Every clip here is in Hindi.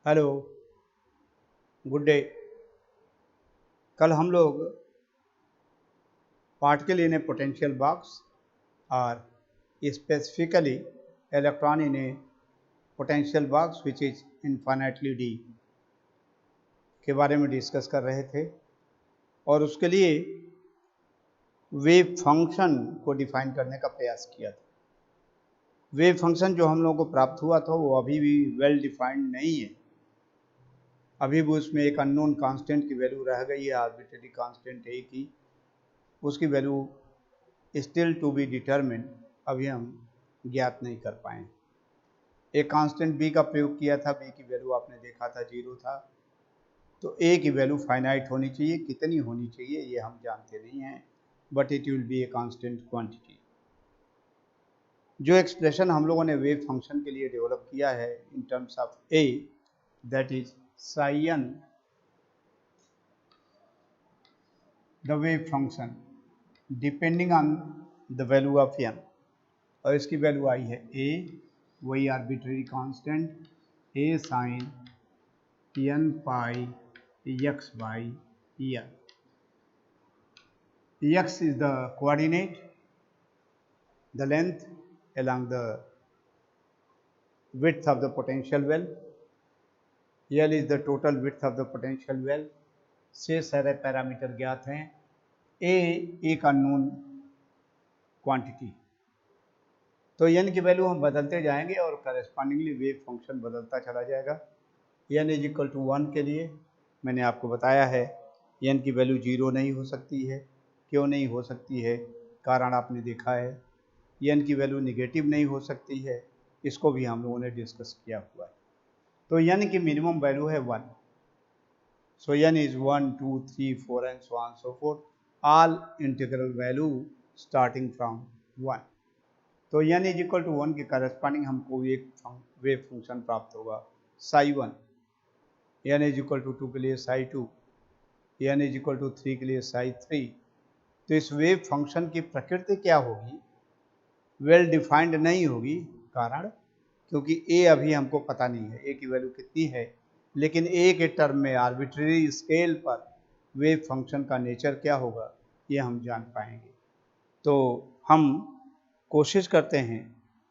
Hello, good day. कल हम लोग particle in a potential box or specifically electron in a potential box which is infinitely deep के बारे में डिस्कस कर रहे थे और उसके लिए वेव फंक्शन को डिफाइन करने का प्रयास किया था। वेव फंक्शन जो हम लोगों को प्राप्त हुआ था वो अभी भी वेल डिफाइंड नहीं है। अभी भी उसमें एक अननोन कांस्टेंट की वैल्यू रह गई है, आर्बिट्रेरी कांस्टेंट है की, उसकी value still to be determine, अभी हम ज्ञात नहीं कर पाए। एक कांस्टेंट बी का प्रयोग किया था, बी की वैल्यू आपने देखा था 0 था, तो ए की वैल्यू फाइनाइट होनी चाहिए, कितनी होनी चाहिए ये हम जानते नहीं हैं, but it will B a constant quantity. जो एक्सप्रेशन हम लोगों ने वेव फंक्शन के लिए डेवलप किया है in terms of A, that is psi n, the wave function depending on the value of n, और इसकी वैल्यू आई है ए, वही arbitrary constant A sine n pi x by n. x is the coordinate, the length along the width of the potential well, L is the total width of the potential well, से सारे पैरामीटर ज्ञात हैं, a एक अननोन क्वांटिटी, तो n की वैल्यू हम बदलते जाएंगे और करस्पॉन्डिंगली वेव फंक्शन बदलता चला जाएगा। n इज इक्वल टू 1 के लिए मैंने आपको बताया है n की वैल्यू 0 नहीं हो सकती है। क्यों नहीं हो सकती है? कारण आपने देखा है। n की वैल्यू निगेटिव नहीं हो सकती है, इसको भी हम लोगों ने डिस्कस किया हुआ है। तो n की मिनिमम वैल्यू है 1। सो n is 1, 2, 3, 4 and so on so fourth, all integral value starting from 1। तो n इज इक्वल टू 1 के करस्पॉन्डिंग हमको एक वेव फंक्शन प्राप्त होगा psi 1, n is equal to 2 के लिए psi 2, n is equal to 3 के लिए साई 3। तो इस वेव फंक्शन की प्रकृति क्या होगी? वेल डिफाइंड नहीं होगी। कारण क्योंकि a अभी हमको पता नहीं है a की वैल्यू कितनी है, लेकिन a के टर्म में आर्बिट्रेरी स्केल पर वेव फंक्शन का नेचर क्या होगा ये हम जान पाएंगे। तो हम कोशिश करते हैं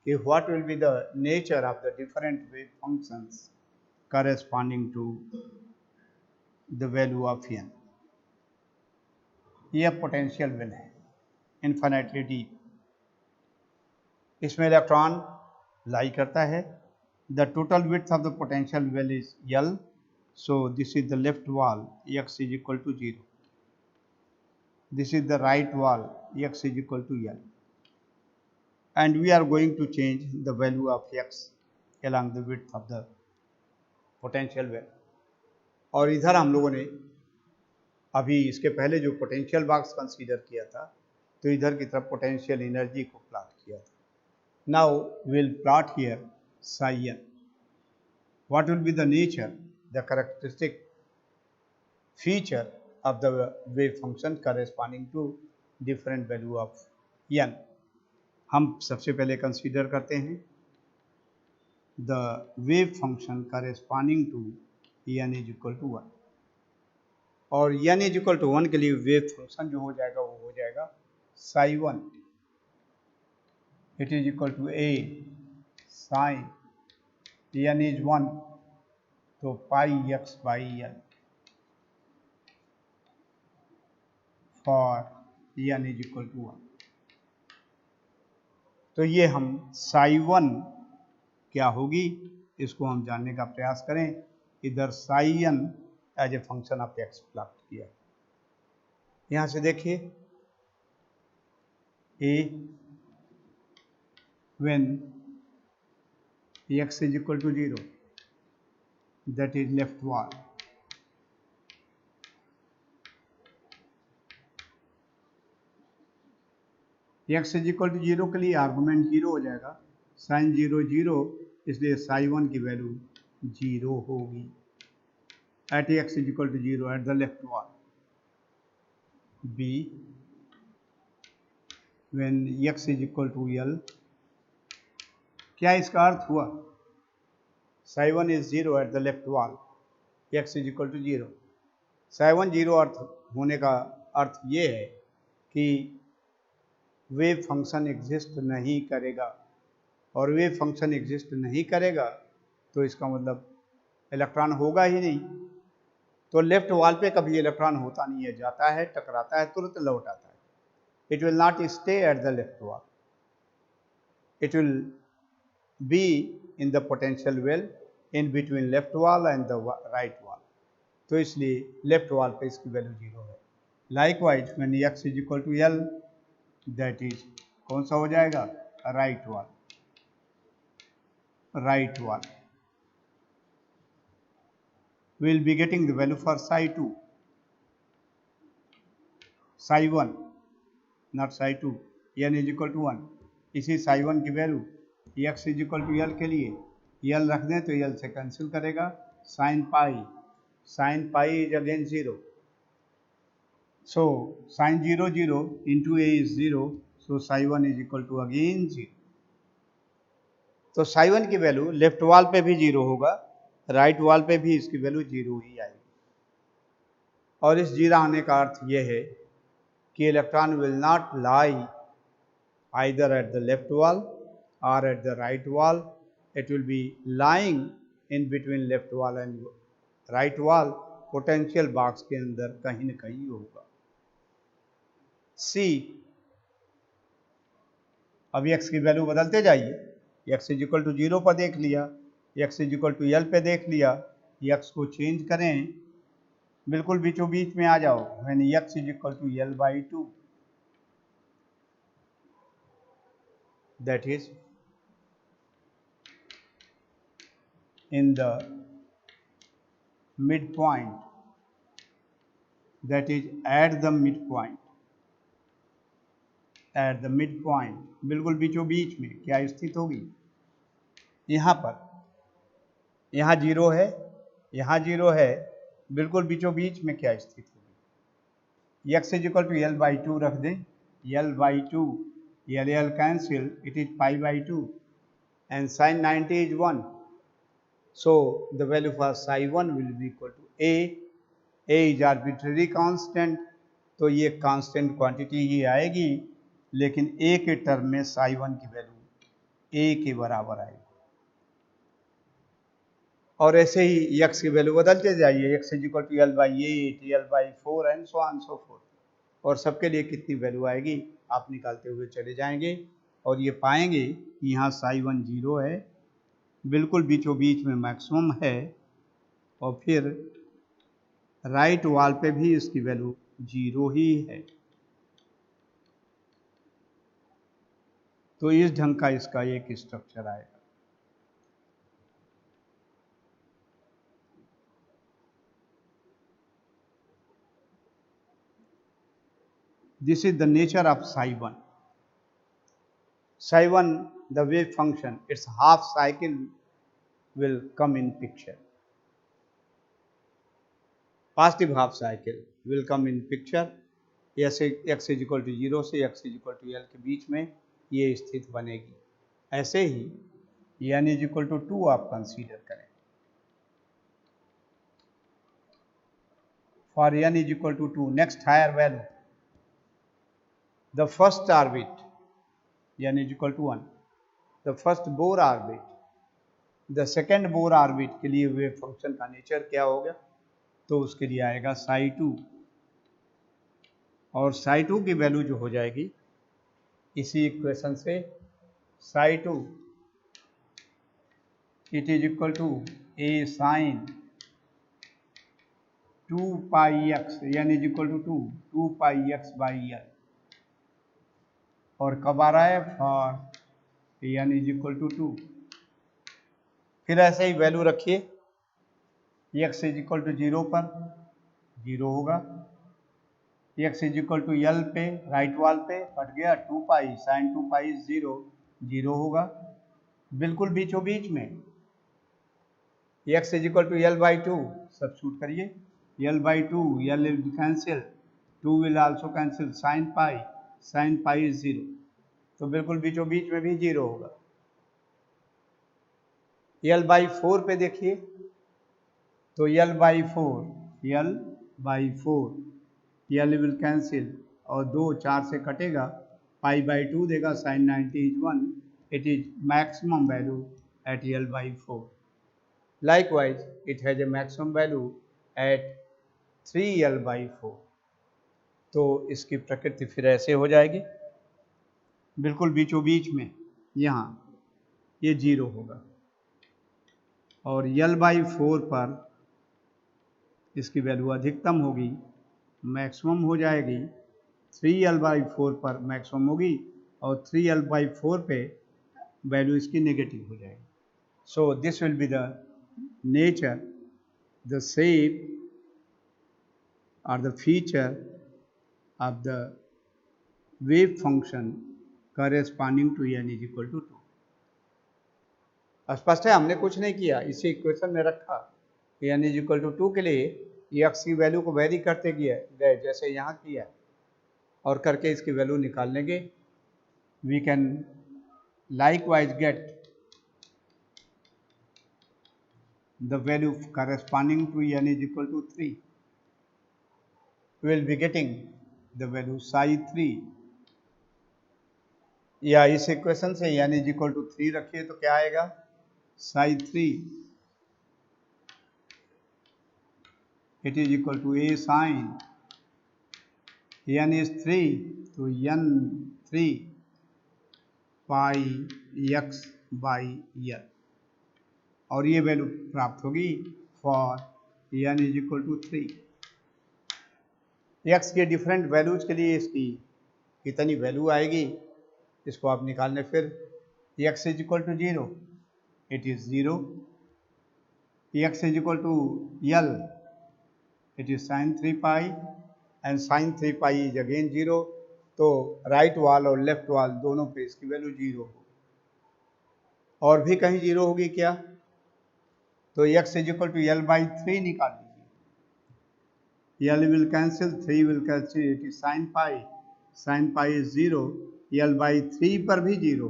कि what will be the nature of the different wave functions corresponding to the value of n। यह पोटेंशियल वेल है इन्फिनिटली डीप, इसमें इलेक्ट्रॉन लाई करता है। The total width of the potential well is L, so this is the left wall, x is equal to 0, this is the right wall, x is equal to L, and we are going to change the value of x along the width of the potential well। और इधर हम लोगों ने अभी इसके पहले जो पोटेंशियल बॉक्स कंसीडर किया था, तो इधर की तरफ पोटेंशियल एनर्जी को प्लॉट किया था। Now will plot here psi n. What will be the nature, the characteristic feature of the wave function corresponding to different value of n। हम सबसे पहले कंसीडर करते हैं the wave function corresponding to n is equal to 1, और n is equal to 1 के लिए वेव फंक्शन जो हो जाएगा वो हो जाएगा psi 1, it is equal to a sine n is 1, तो pi x by n for n is equal to 1। तो ये हम साई 1 क्या होगी इसको हम जानने का प्रयास करें। इधर psi n as a function of x प्राप्त किया। यहाँ से देखिए a when x is equal to 0, that is left wall, x is equal to 0 के लिए आर्गुमेंट 0 हो जाएगा, साइन 0 0, इसलिए साई 1 की वैल्यू 0 होगी at x is equal to 0 at the left wall. b when x is equal to L, क्या इसका अर्थ हुआ? psi 1 is 0 at the left wall, x is equal to 0. psi 1 0 अर्थ होने का अर्थ ये है कि वेव फंक्शन एग्जिस्ट नहीं करेगा, और वेव फंक्शन एग्जिस्ट नहीं करेगा तो इसका मतलब इलेक्ट्रॉन होगा ही नहीं। तो लेफ्ट वॉल पे कभी इलेक्ट्रॉन होता नहीं है, जाता है, टकराता है, तुरंत लौट आता है। It will not stay at the left wall, it will be in the potential well in between left wall and the right wall. तो इसलिए लेफ्ट वॉल पे इसकी वैल्यू 0 है। Likewise when x is equal to L, that is कौन सा हो जाएगा, right wall, right wall. we will be getting the value for psi 2, psi 1, not psi 2, n is equal to 1। इसी psi 1 की value x is equal to L के लिए L रख दें तो L से कैंसिल करेगा, sin pi is again 0, so sin 0 0 into a is 0, so psi 1 is equal to again 0। तो psi 1 की वैल्यू लेफ्ट वॉल पे भी 0 होगा, राइट वॉल पे भी इसकी वैल्यू 0 ही आएगी। और इस 0 आने का अर्थ यह है कि electron will not lie either at the left wall और at the right wall, it will be lying in between left wall and right wall, potential box के अंदर कहीं न कहीं होगा। सी, अब x की वैल्यू बदलते जाइए, x इज इक्वल टू 0 पर देख लिया, x is equal to L पे देख लिया, x को चेंज करें, बिल्कुल बीचों बीच में आ जाओ, when x is equal to L by 2, that is in the mid point, that is at the mid point, at the mid point, बिल्कुल बीचों बीच में क्या स्थित होगी, यहाँ पर, यहाँ 0 है, यहाँ 0 है, बिल्कुल बीचों बीच में क्या स्थित होगी, x is equal to L by 2 रख दें, L by 2, L cancel, it is pi by 2 and sin 90 is 1, so the value for psi 1 will be equal to a is arbitrary constant, तो ये कांस्टेंट क्वांटिटी ही आएगी, लेकिन a के टर्म में psi 1 की वैल्यू a के बराबर आएगी। और ऐसे ही x की वैल्यू बदलते जाइए, x is equal to L by 8, L by 4 and so on so forth, और सबके लिए कितनी वैल्यू आएगी आप निकालते हुए चले जाएंगे, और ये पाएंगे कि यहाँ psi 1 0 है, बिल्कुल बीचों बीच में मैक्सिमम है, और फिर राइट वॉल पे भी इसकी वैल्यू 0 ही है। तो इस ढंग का इसका एक स्ट्रक्चर आएगा। This is the nature of psi 1. Psi 1, the wave function, its half cycle will come in picture. Positive half cycle will come in picture. x is equal to 0 से x is equal to L के बीच में ये स्थिति बनेगी। ऐसे ही n is equal to 2 आप कंसीडर करें। For n is equal to 2, next higher value, the first orbit, n is equal to 1, the first Bohr orbit, the second Bohr orbit के लिए वेव फंक्शन का नेचर क्या होगा, तो उसके लिए आएगा psi 2, और psi 2 की वैल्यू जो हो जाएगी इसी इक्वेशन से, psi 2 it is equal to a sin 2 pi x, n is equal to 2 pi x by L, और कब आ रहा है, for n is equal to 2। फिर ऐसे ही वैल्यू रखिए, x इज इक्वल टू 0 पर 0 होगा, x is equal to L पे राइट वॉल पे कट गया, 2 पाई साइन 2 पाई 0 0 होगा, बिल्कुल बीचों बीच में x is equal to L by 2 substitute करिए, L by 2, L will cancel, 2 will also cancel, sine pi 0, तो बिल्कुल बीचों बीच में भी 0 होगा। यल बाई 4 पे देखिए, तो L by 4 L will cancel और 2 4 से कटेगा, पाई बाई 2 देगा, sine 90 is 1, it is maximum value at L by 4। Likewise, it has a maximum value at 3L by 4। तो इसकी प्रकृति फिर ऐसे हो जाएगी, बिल्कुल बीचों बीच में यहाँ ये 0 होगा, और L बाई 4 पर इसकी वैल्यू अधिकतम होगी, मैक्सिमम हो जाएगी, 3L बाई 4 पर मैक्सिमम होगी और 3L बाई 4 पे वैल्यू इसकी नेगेटिव हो जाएगी। So this will be the nature, the shape or the feature of the wave function corresponding to n is equal to 2। स्पष्ट है, हमने कुछ नहीं किया, इसे इक्वेशन में रखा, n is equal to 2 के लिए x की वैल्यू को वेरी करते गए जैसे यहाँ किया, और करके इसकी वैल्यू निकाल लेंगे। We can likewise get the value corresponding to n is equal to 3। we will be getting the value psi 3, या इस इक्वेशन से n is equal to 3 रखिए तो क्या आएगा, psi 3 it is equal to a sin n is 3 तो n 3 pi x by l, और ये वैल्यू प्राप्त होगी for n is equal to 3। x के डिफरेंट वैल्यूज के लिए इसकी कितनी वैल्यू आएगी इसको आप निकाल लें। फिर x is equal to 0, it is 0, x is equal to l, it is sin 3 pi and sin 3 pi is again 0, तो राइट वाल और लेफ्ट वाल दोनों पे इसकी वैल्यू 0 होगी, और भी कहीं 0 होगी क्या, तो x is equal to l by 3 निकाल लीजिए, l will cancel, 3 will cancel, it is sin pi is 0, l by 3 पर भी 0,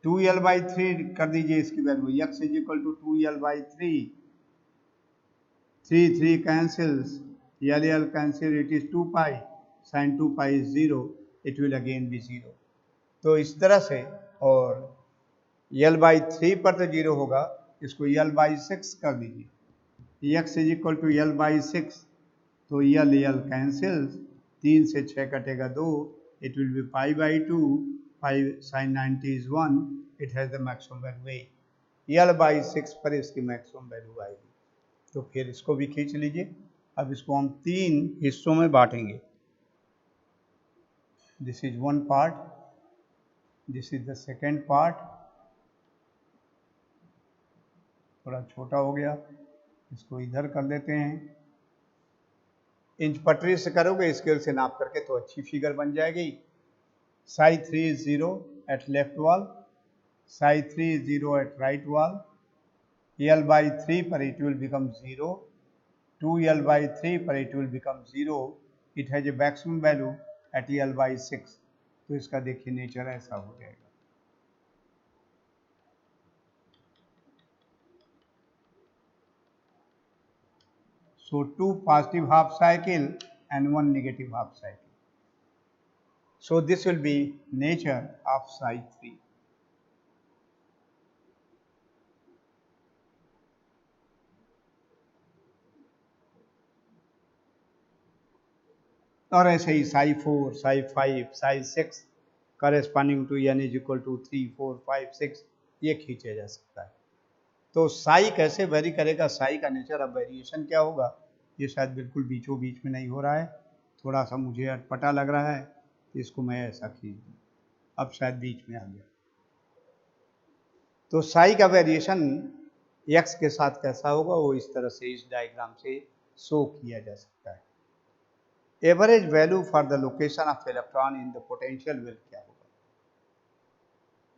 2l by 3 कर दीजिए इसकी value, x is equal to 2l by 3, 3 cancels, l cancel, it is 2 pi, sin 2 pi is 0, it will again be 0। तो इस तरह से, और l by 3 पर तो 0 होगा, इसको l by 6 कर दीजिए, x is equal to l by 6, तो l cancels, 3 से 6 कटेगा 2, it will be pi by 2, pi sin 90 is 1, it has the maximum value a, l by 6 पर इसकी मैक्सिमम वैल्यू आएगी। तो फिर इसको भी खींच लीजिए, अब इसको हम 3 हिस्सों में बांटेंगे, this is one part, this is the second part, थोड़ा छोटा हो गया, इसको इधर कर देते हैं, इंच पटरी से करोगे स्केल से नाप करके तो अच्छी फिगर बन जाएगी। psi 3 is 0 at left wall, psi 3 is 0 at right wall, l by 3 पर it will become 0, 2l by 3 पर it will become 0, it has a maximum value at l by 6। तो इसका देखिए नेचर ऐसा हो जाएगा। So 2 positive half cycle and 1 negative half cycle. So this will be nature of psi 3। और ऐसे ही psi 4, psi 5, psi 6 corresponding to n is equal to 3, 4, 5, 6 ये खींचा जा सकता है। तो साई कैसे वेरी करेगा, साई का नेचर ऑफ वेरिएशन क्या होगा, ये शायद बिल्कुल बीचों बीच में नहीं हो रहा है, थोड़ा सा मुझे अटपटा लग रहा है, इसको मैं ऐसा खींच दूँ, अब शायद बीच में आ गया। तो साई का वेरिएशन x के साथ कैसा होगा वो इस तरह से इस डायग्राम से शो किया जा सकता है। Average value for the location of electron in the potential well क्या होगा,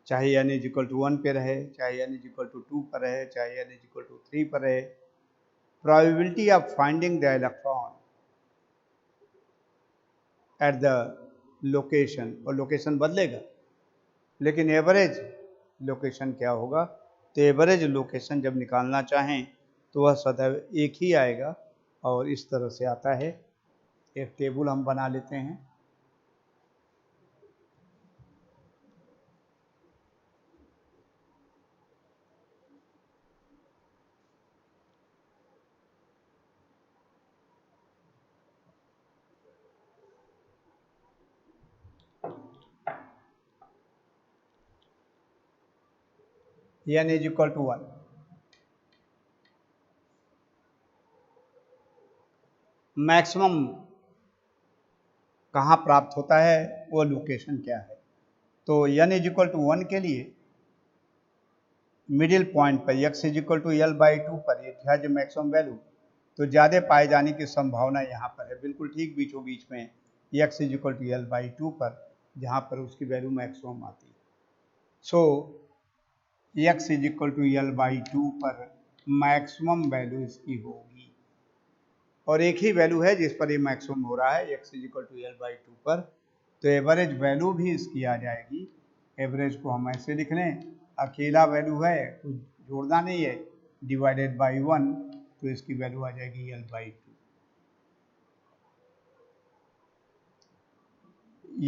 चाहे n इज इक्वल टू 1 पे रहे, चाहे n इज इक्वल टू 2 पर रहे, चाहे n इज इक्वल टू 3 पर रहे, probability of finding the electron at the location, और लोकेशन बदलेगा लेकिन एवरेज लोकेशन क्या होगा, तो एवरेज लोकेशन जब निकालना चाहें तो वह सदैव एक ही आएगा और इस तरह से आता है। एक टेबल हम बना लेते हैं। n is equal to 1। Maximum कहाँ प्राप्त होता है, वो लोकेशन क्या है। तो n इज इक्वल टू 1 के लिए मिडिल पॉइंट पर x is equal to L/2 पर इट हैज मैक्सिमम वैल्यू, तो ज़्यादा पाए जाने की संभावना यहाँ पर है, बिल्कुल ठीक बीचों बीच में x is equal to L/2 पर, जहाँ पर उसकी वैल्यू मैक्सिमम आती है। So x is equal to L/2 पर मैक्सिमम वैल्यू इसकी होगी, और एक ही वैल्यू है जिस पर ये मैक्सिमम हो रहा है, x is equal to L/2 पर, तो एवरेज वैल्यू भी इसकी आ जाएगी। एवरेज को हम ऐसे लिख लें, अकेला वैल्यू है, कुछ जोड़ना नहीं है, डिवाइडेड बाई 1, तो इसकी वैल्यू आ जाएगी L/2।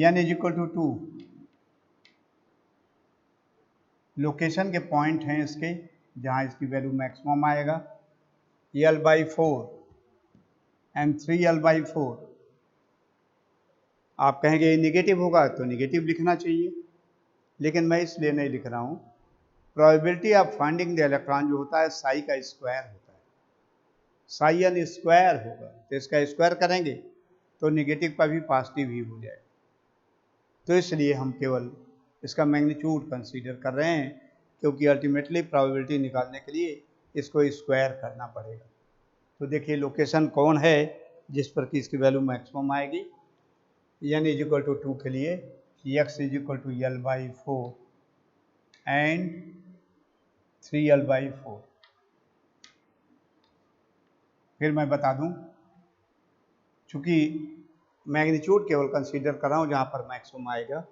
n is equal to 2 location के पॉइंट हैं इसके जहाँ इसकी वैल्यू मैक्सिमम आएगा, L/4 एंड 3L/4। आप कहेंगे ये निगेटिव होगा, तो निगेटिव लिखना चाहिए, लेकिन मैं इसलिए नहीं लिख रहा हूँ। Probability of finding the electron जो होता है साई का स्क्वायर होता है, साई n स्क्वायर होगा, तो इसका स्क्वायर करेंगे तो निगेटिव का भी पॉजिटिव ही हो जाएगा। तो इसलिए हम केवल इसका मैग्नीट्यूड कंसीडर कर रहे हैं, क्योंकि अल्टीमेटली प्रोबेबिलिटी निकालने के लिए इसको स्क्वायर करना पड़ेगा। तो देखिए लोकेशन कौन है जिस पर कि इसकी वैल्यू मैक्सिमम आएगी। n इज इक्वल टू 2 के लिए x is equal to L/4 and 3L/4। फिर मैं बता दूं, चूंकि मैग्नीट्यूड केवल कंसीडर कर रहा हूं जहां पर मैक्सिमम आएगा,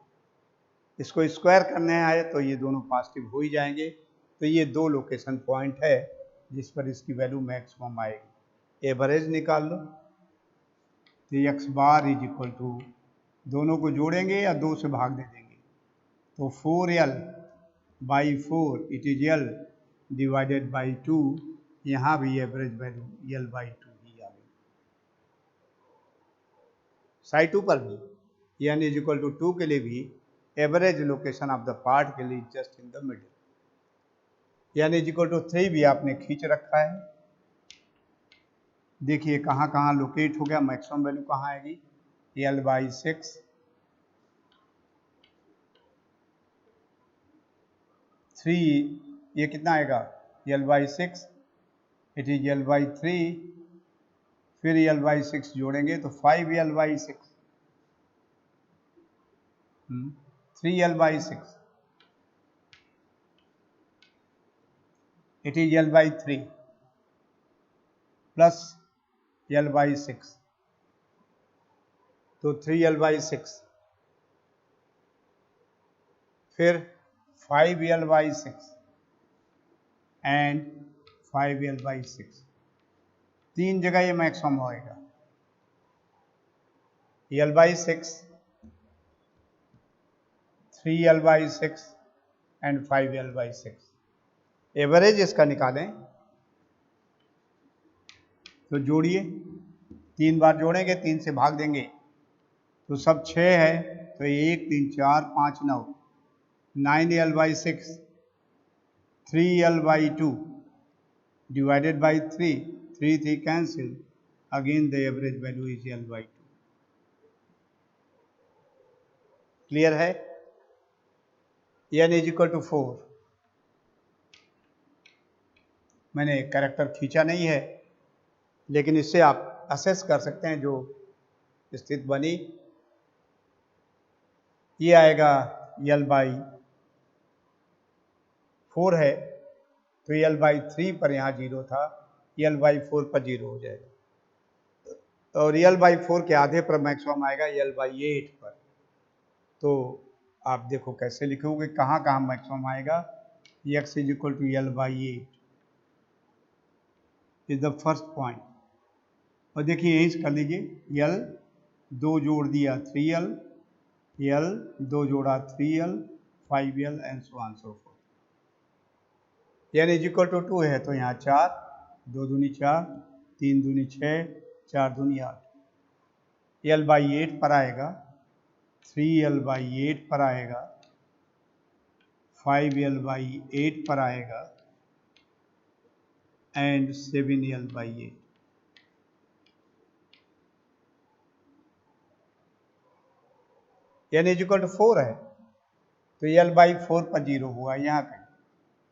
इसको स्क्वायर करने आए तो ये दोनों पॉजिटिव हो ही जाएंगे। तो ये दो लोकेशन पॉइंट है जिस पर इसकी वैल्यू मैक्सिमम आएगी। एवरेज निकाल लो, तो x bar is equal to, दोनों को जोड़ेंगे या 2 से भाग दे देंगे, तो 4L/4 it is L divided by 2। यहाँ भी एवरेज वैल्यू L/2 ही आ गई। साई 2 पर भी n इज इक्वल टू 2 के लिए भी average location of the part के लिए just in the middle. n is equal to 3 भी आपने खींच रखा है। देखिए कहाँ कहाँ लोकेट हो गया, मैक्सिमम वैल्यू कहाँ आएगी, L/6, 3, ये कितना आएगा L/6, इट इज L/3, फिर L/6 जोड़ेंगे तो 5L/6, 3L/6, it is L/3 plus L/6, तो 3L/6, फिर 5L/6 एंड 5L/6, 3 जगह ये मैक्सिमम होएगा, L/6, 3L/6 and 5L/6। Average इसका निकालें तो जोड़िए, 3 बार जोड़ेंगे, 3 से भाग देंगे तो सब 6 है, तो 1 3 4 5 9, 9L/6, 3L/2 divided by 3, 3 cancel, again the average value is L/2। Clear है। n इज इक्वल टू 4, मैंने कैरेक्टर खींचा नहीं है, लेकिन इससे आप असेस कर सकते हैं जो स्थिति बनी। ये आएगा L/4 है, तो L/3 पर यहाँ 0 था, L/4 पर 0 हो जाएगा, और L/4 के आधे पर मैक्सिमम आएगा L/8 पर। तो आप देखो कैसे लिखोगे, कहाँ कहाँ मैक्सिमम आएगा, x is equal to L by 8 is the first point. और देखिए यहीं से कर लीजिए, L 2 जोड़ दिया 3L, L 2 जोड़ा 3L, 5L and so on so forth. N is equal to 2 है तो यहाँ 4, 2 दूनी 4, 3 दूनी 6, 4 दूनी 8। L बाई 8 पर आएगा, 3L बाई 8 पर आएगा, 5L बाई 8 पर आएगा and 7L by 8। N is equal to 4 है तो L बाई 4 पर 0 हुआ यहाँ कहीं,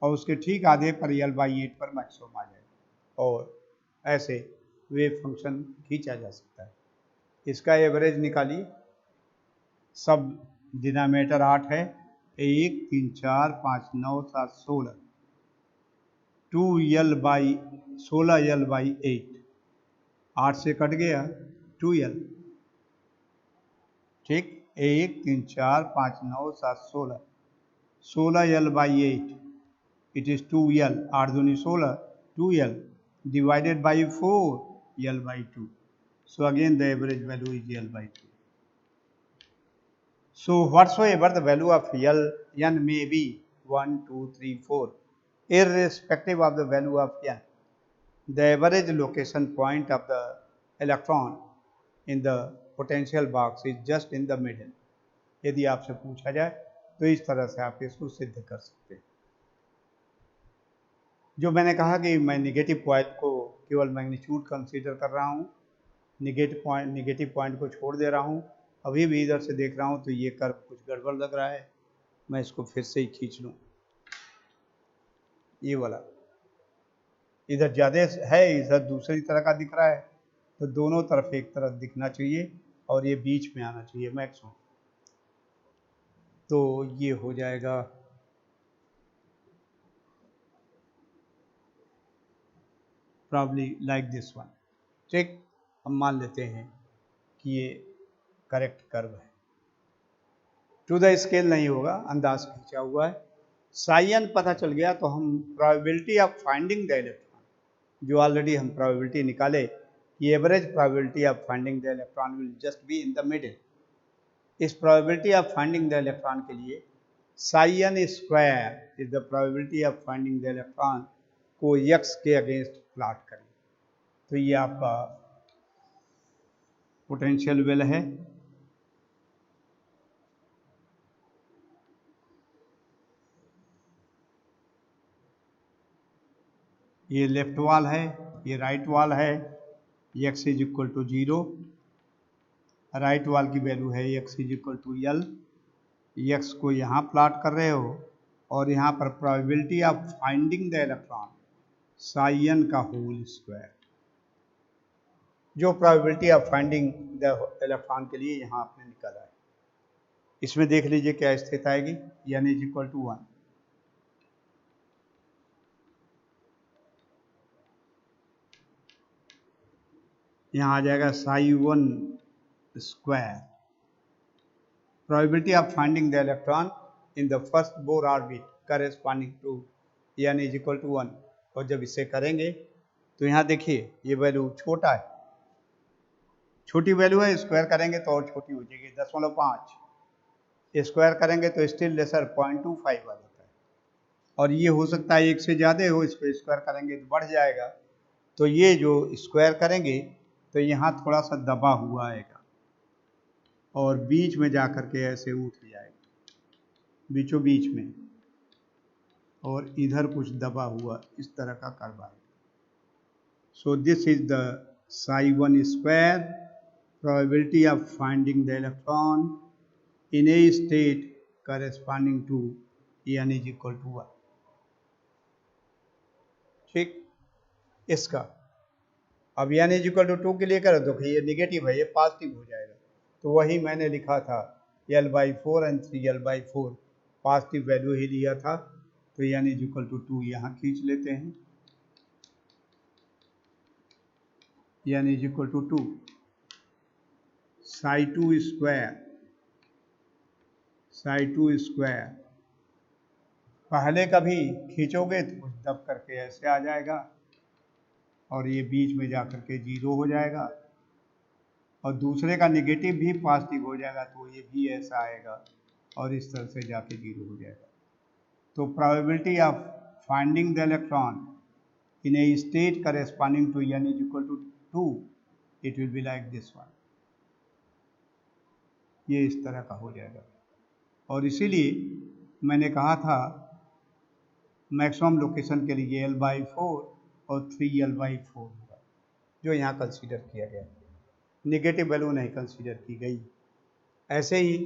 और उसके ठीक आधे पर L बाई 8 पर मैक्सिमम आ जाएगा, और ऐसे वेव फंक्शन खींचा जा सकता है। इसका एवरेज निकालिए, सब डिनोमिनेटर 8 है, 1 3 4 5 9 7 16, 2L बाई 16L बाई 8, 8 से कट गया 2L, ठीक, 1 3 4 5 9 7 16, 16L by 8, it is 2L, 8 दूनी 16, 2L divided by 4, L by 2. So again the average value is L by 2. So whatsoever the value of L, N may be 1, 2, 3, 4, irrespective of the value of N, the average location point of the electron in the potential box is just in the middle. यदि आपसे पूछा जाए तो इस तरह से आप इसको सिद्ध कर सकते हैं। जो मैंने कहा कि मैं निगेटिव पॉइंट को केवल मैग्नीट्यूड कंसीडर कर रहा हूँ, निगेटिव पॉइंट को छोड़ दे रहा हूँ। अभी भी इधर से देख रहा हूँ तो ये कर्व कुछ गड़बड़ लग रहा है, मैं इसको फिर से ही खींच लूँ। ये वाला इधर ज़्यादा है, इधर दूसरी तरह का दिख रहा है, तो दोनों तरफ एक तरफ दिखना चाहिए और ये बीच में आना चाहिए मैक्सिमम। तो ये हो जाएगा प्रॉब्ली लाइक दिस वन, ठीक। हम मान लेते हैं कि ये करेक्ट कर्व है। टू द स्केल नहीं होगा, अंदाज खींचा हुआ है। साइन पता चल गया तो हम probability of finding the electron, जो ऑलरेडी हम प्रोबेबिलिटी निकाले कि average probability of finding the electron will just be in the middle. इस probability of finding the electron के लिए sine square is the probability of finding the electron को x के अगेंस्ट प्लॉट करें। तो ये आपका पोटेंशियल वेल है। ये लेफ्ट वॉल है, ये राइट वॉल है, x is equal to 0, right wall की वैल्यू है x is equal to L। x को यहाँ प्लॉट कर रहे हो और यहाँ पर probability of finding the electron sine का होल स्क्वायर, जो probability of finding the electron के लिए यहाँ आपने निकाला है। इसमें देख लीजिए क्या स्थिति आएगी, n इज इक्वल टू 1। यहाँ आ जाएगा sine square, probability of finding the electron in the first Bohr orbit corresponding to n is equal to 1। और जब इसे करेंगे तो यहाँ देखिए ये वैल्यू छोटा है, छोटी वैल्यू है, स्क्वायर करेंगे तो और छोटी हो जाएगी 0.5, स्क्वायर करेंगे तो स्टिल लेसर 0.25 आ जाता है। और ये हो सकता है एक से ज़्यादा हो, इसको स्क्वायर करेंगे तो बढ़ जाएगा। तो ये जो स्क्वायर करेंगे तो यहाँ थोड़ा सा दबा हुआ आएगा और बीच में जा कर के ऐसे उठ जाएगा, बीचों बीच में, और इधर कुछ दबा हुआ इस तरह का कर्व आएगा। So this is the sine square, probability of finding the electron in a state corresponding to n is equal to 1, ठीक। इसका अब n इज इक्वल टू 2 के लिए करो तो ये निगेटिव है, ये पॉजिटिव हो जाएगा। तो वही मैंने लिखा था L/4 and 3L/4, positive value ही लिया था। तो n इज इक्वल टू 2 यहाँ खींच लेते हैं, n is equal to 2, psi2 square पहले कभी खींचोगे तो कुछ दब करके ऐसे आ जाएगा और ये बीच में जा करके 0 हो जाएगा, और दूसरे का नेगेटिव भी पॉजिटिव हो जाएगा तो ये भी ऐसा आएगा और इस तरह से जाके 0 हो जाएगा। तो probability of finding the electron in a state corresponding to n is equal to 2, it will be like this one, ये इस तरह का हो जाएगा। और इसीलिए मैंने कहा था मैक्सिमम लोकेशन के लिए L/4 और 3L/4 होगा, जो यहाँ कंसीडर किया गया, नेगेटिव वैल्यू नहीं कंसीडर की गई। ऐसे ही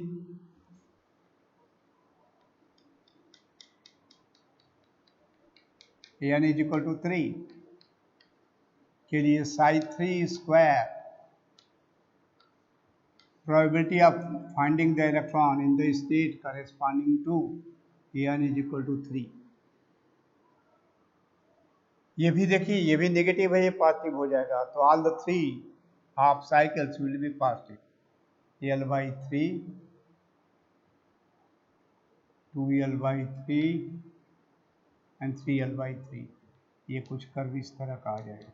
n इज इक्वल टू 3 के लिए psi3 square probability of finding the electron in the state corresponding to n is equal to 3। ये भी देखिए, ये भी नेगेटिव है, ये पॉजिटिव हो जाएगा, तो all the 3 half cycles will be positive, L/3, 2L/3 and 3L/3, ये कुछ कर्व इस तरह का आ जाएगा।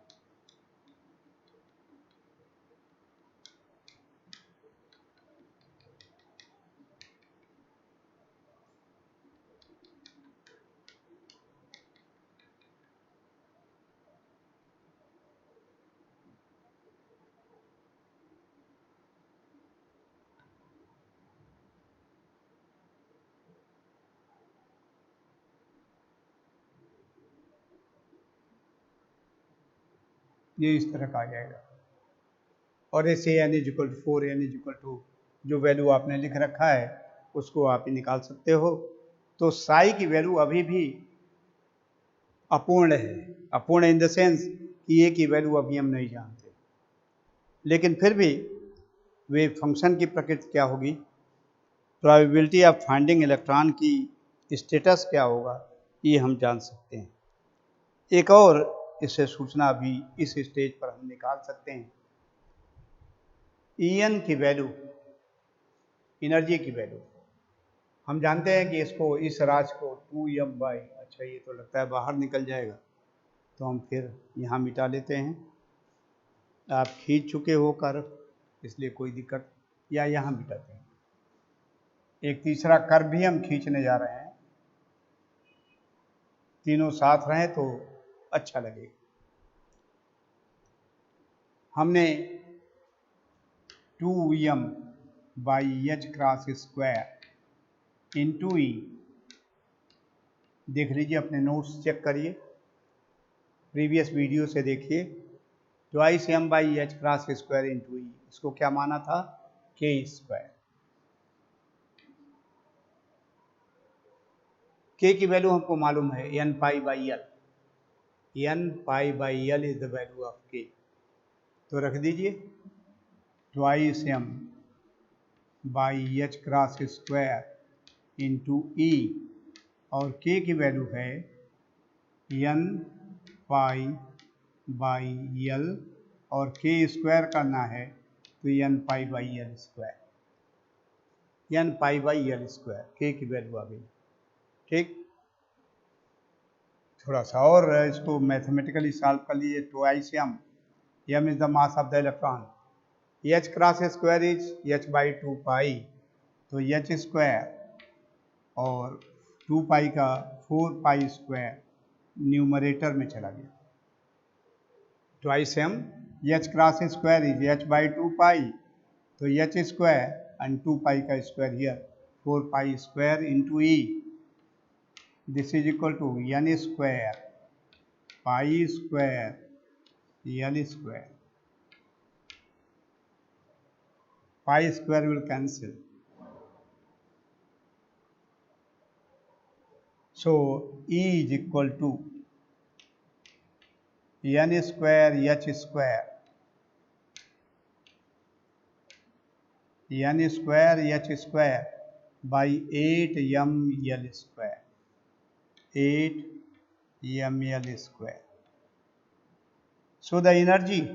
ये इस तरह का आ जाएगा। और ऐसे n is equal to 4, n is equal to जो वैल्यू आपने लिख रखा है उसको आप ही निकाल सकते हो। तो साई की वैल्यू अभी भी अपूर्ण है, अपूर्ण इन द सेंस कि ए की वैल्यू अभी हम नहीं जानते, लेकिन फिर भी वे फंक्शन की प्रकृति क्या होगी, प्रोबेबिलिटी ऑफ फाइंडिंग इलेक्ट्रॉन की स्टेटस क्या होगा, ये हम जान सकते हैं। एक और इससे सूचना भी इस स्टेज पर हम निकाल सकते हैं, En की वैल्यू, एनर्जी की वैल्यू हम जानते हैं कि इसको, इस राशि को 2m/, अच्छा ये तो लगता है बाहर निकल जाएगा, तो हम फिर यहाँ मिटा लेते हैं। आप खींच चुके हो कर्व, इसलिए कोई दिक्कत, या यहाँ मिटाते हैं। एक तीसरा कर्व भी हम खींचने जा रहे हैं, तीनों साथ रहें तो अच्छा लगेगा। हमने 2m/h क्रॉस स्क्वायर इंटू ई, देख लीजिए अपने नोट्स चेक करिए, प्रीवियस वीडियो से देखिए, 2m/h क्रॉस स्क्वायर इंटू ई, इसको क्या माना था, k स्क्वायर। k की वैल्यू हमको मालूम है n/l, n/l is the value of k, तो रख दीजिए 2m/h क्रॉस स्क्वायर इंटू ई, और k की वैल्यू है n/l, और k स्क्वायर करना है तो n/l square, n/l square, k की वैल्यू आ गई। ठीक, थोड़ा सा और इसको मैथमेटिकली सॉल्व कर लीजिए। 2m, m is the mass of the electron, h cross square is h/2 pi, तो h स्क्वायर और 2 पाई का 4 पाई स्क्वायर न्यूमरेटर में चला गया। 2m, h cross square is h/2 pi, तो h स्क्वायर एंड 2 पाई का square here 4 pi square into E, this is equal to n square pi square l square, pi square will cancel, so E is equal to n square h square, n square h square by 8ml square, 8ml square. So the energy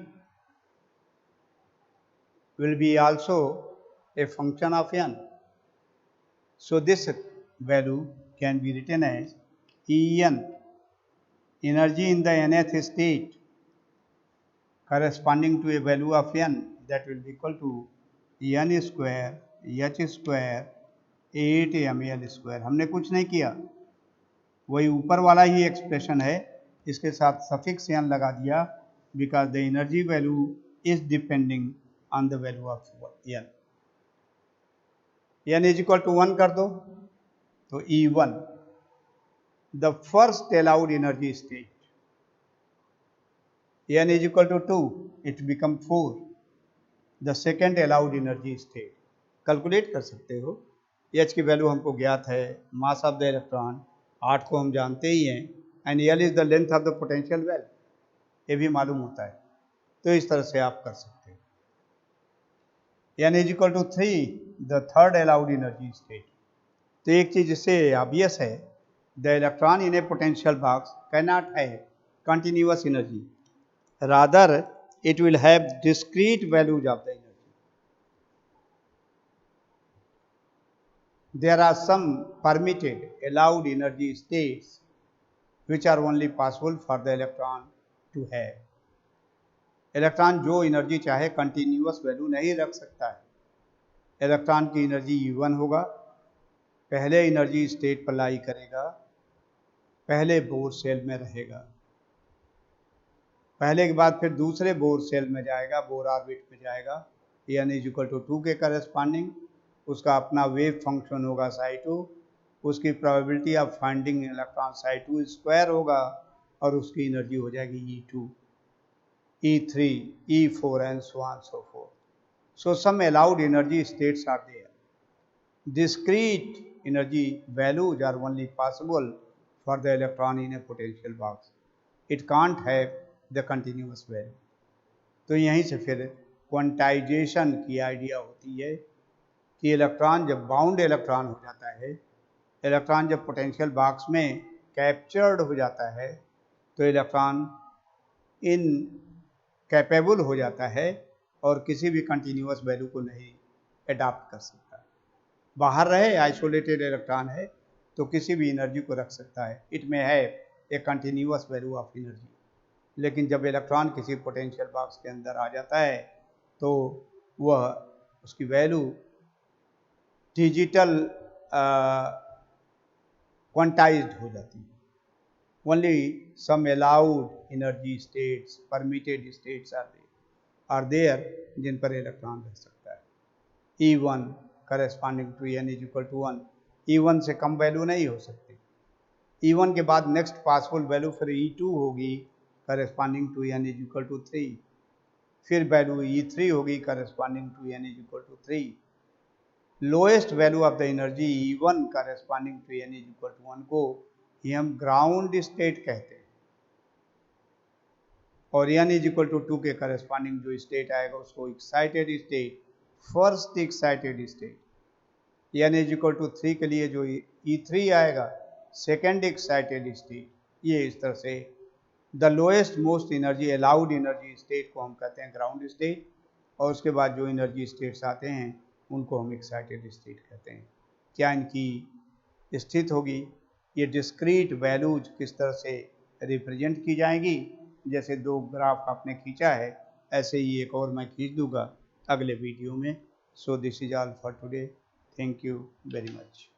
will be also a function of n. So this value can be written as En, energy in the nth state corresponding to a value of n, that will be equal to n square h square 8 ml square। हमने कुछ नहीं किया, वही ऊपर वाला ही एक्सप्रेशन है, इसके साथ सफिक्स n लगा दिया, because the energy value is depending on the value of n। n is equal to 1 कर दो तो E1, the first allowed energy state, n is equal to 2, it become 4, the second allowed energy state। Calculate कर सकते हो, h की वैल्यू हमको ज्ञात है, मास ऑफ द इलेक्ट्रॉन 8 को हम जानते ही हैं, and l is the length of the potential well, ये भी मालूम होता है, तो इस तरह से आप कर सकते हो। n is equal to 3, the third allowed energy state। तो एक चीज इससे ऑब्वियस है, the electron in A potential box can not have continuous energy, rather it will have discrete values of the energy। There are some permitted allowed energy states which are only possible for the electron to have। Electron जो एनर्जी चाहे कंटिन्यूअस वैल्यू नहीं रख सकता है। इलेक्ट्रॉन की एनर्जी E1 होगा, पहले एनर्जी स्टेट पर लाई करेगा, पहले बोर सेल में रहेगा, पहले के बाद फिर दूसरे बोर सेल में जाएगा, बोर ऑर्बिट में जाएगा, n इज इक्वल टू 2 के करस्पॉन्डिंग, उसका अपना वेव फंक्शन होगा psi2, उसकी probability of finding electron psi2 square होगा, और उसकी एनर्जी हो जाएगी E2, E3, E4 and so on so forth. So some allowed energy states are there. Discrete energy values are only possible for the electron in a potential box। It can't have the continuous value। तो यहीं से फिर क्वांटाइजेशन की आइडिया होती है कि इलेक्ट्रॉन जब बाउंड इलेक्ट्रॉन हो जाता है, इलेक्ट्रॉन जब पोटेंशियल बॉक्स में कैप्चर्ड हो जाता है, तो इलेक्ट्रॉन इन कैपेबल हो जाता है और किसी भी कंटिन्यूअस वैल्यू को नहीं अडॉप्ट कर सकता। बाहर रहे, आइसोलेटेड इलेक्ट्रॉन है, तो किसी भी एनर्जी को रख सकता है, इट में है ए कंटिन्यूअस वैल्यू ऑफ एनर्जी। लेकिन जब इलेक्ट्रॉन किसी पोटेंशियल बॉक्स के अंदर आ जाता है, तो वह उसकी वैल्यू डिजिटल क्वांटाइज्ड हो जाती है। Only some allowed energy states, permitted states are there जिन पर इलेक्ट्रॉन रह सकता है। E1 corresponding to n is equal to 1, E1 से कम वैल्यू नहीं हो सकती। E1 के बाद नेक्स्ट पॉसिबल वैल्यू फिर E2 होगी corresponding to n is equal to 3, फिर वैल्यू E3 होगी corresponding to n is equal to 3। Lowest value of the energy E1 corresponding to n is equal to 1 को ही हम ग्राउंड स्टेट कहते हैं, और n इज इक्वल टू 2 के करस्पॉन्डिंग जो स्टेट आएगा उसको excited state, first excited state. n is equal to 3 के लिए जो E3 आएगा, सेकेंड एक्साइटेड स्टेट। ये इस तरह से the lowest most energy allowed energy state को हम कहते हैं ग्राउंड स्टेट, और उसके बाद जो एनर्जी स्टेट्स आते हैं उनको हम एक्साइटेड स्टेट कहते हैं। क्या इनकी स्थिति होगी, ये डिस्क्रीट वैल्यूज किस तरह से रिप्रेजेंट की जाएंगी, जैसे दो ग्राफ आपने खींचा है, ऐसे ही एक और मैं खींच दूंगा अगले वीडियो में। सो this is all for today, thank you very much.